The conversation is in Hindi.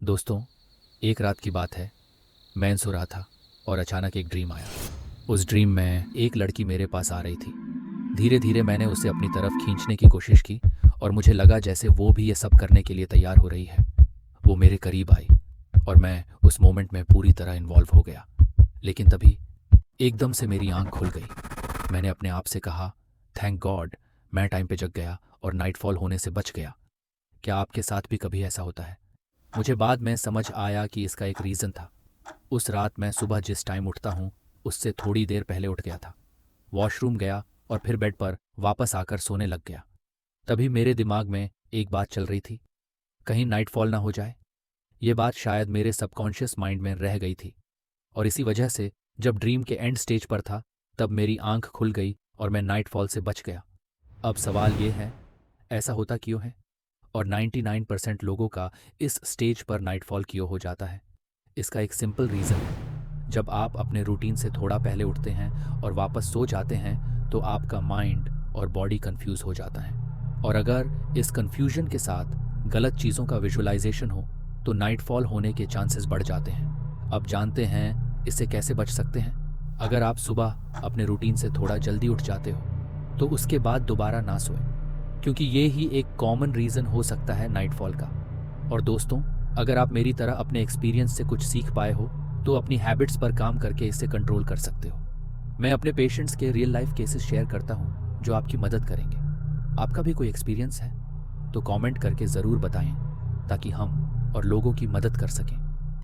दोस्तों, एक रात की बात है। मैं सो रहा था और अचानक एक ड्रीम आया। उस ड्रीम में एक लड़की मेरे पास आ रही थी। धीरे धीरे मैंने उसे अपनी तरफ खींचने की कोशिश की और मुझे लगा जैसे वो भी ये सब करने के लिए तैयार हो रही है। वो मेरे करीब आई और मैं उस मोमेंट में पूरी तरह इन्वॉल्व हो गया। लेकिन तभी एकदम से मेरी आंख खुल गई। मैंने अपने आप से कहा, थैंक गॉड, मैं टाइम पे जग गया और नाइटफॉल होने से बच गया। क्या आपके साथ भी कभी ऐसा होता है? मुझे बाद में समझ आया कि इसका एक रीज़न था। उस रात मैं सुबह जिस टाइम उठता हूँ उससे थोड़ी देर पहले उठ गया था। वॉशरूम गया और फिर बेड पर वापस आकर सोने लग गया। तभी मेरे दिमाग में एक बात चल रही थी, कहीं नाइटफॉल ना हो जाए। ये बात शायद मेरे सबकॉन्शियस माइंड में रह गई थी और इसी वजह से जब ड्रीम के एंड स्टेज पर था तब मेरी आंख खुल गई और मैं नाइटफॉल से बच गया। अब सवाल ये है, ऐसा होता क्यों है? और 99% लोगों का इस स्टेज पर नाइटफॉल क्यों हो जाता है? इसका एक सिंपल रीज़न है। जब आप अपने रूटीन से थोड़ा पहले उठते हैं और वापस सो जाते हैं तो आपका माइंड और बॉडी कंफ्यूज हो जाता है। और अगर इस कंफ्यूजन के साथ गलत चीज़ों का विजुअलाइजेशन हो तो नाइटफॉल होने के चांसेस बढ़ जाते हैं। अब जानते हैं इससे कैसे बच सकते हैं। अगर आप सुबह अपने रूटीन से थोड़ा जल्दी उठ जाते हो तो उसके बाद दोबारा ना सोएं, क्योंकि ये ही एक कॉमन रीज़न हो सकता है नाइटफॉल का। और दोस्तों, अगर आप मेरी तरह अपने एक्सपीरियंस से कुछ सीख पाए हो तो अपनी हैबिट्स पर काम करके इसे कंट्रोल कर सकते हो। मैं अपने पेशेंट्स के रियल लाइफ केसेस शेयर करता हूँ जो आपकी मदद करेंगे। आपका भी कोई एक्सपीरियंस है तो कमेंट करके ज़रूर बताएं ताकि हम और लोगों की मदद कर सकें।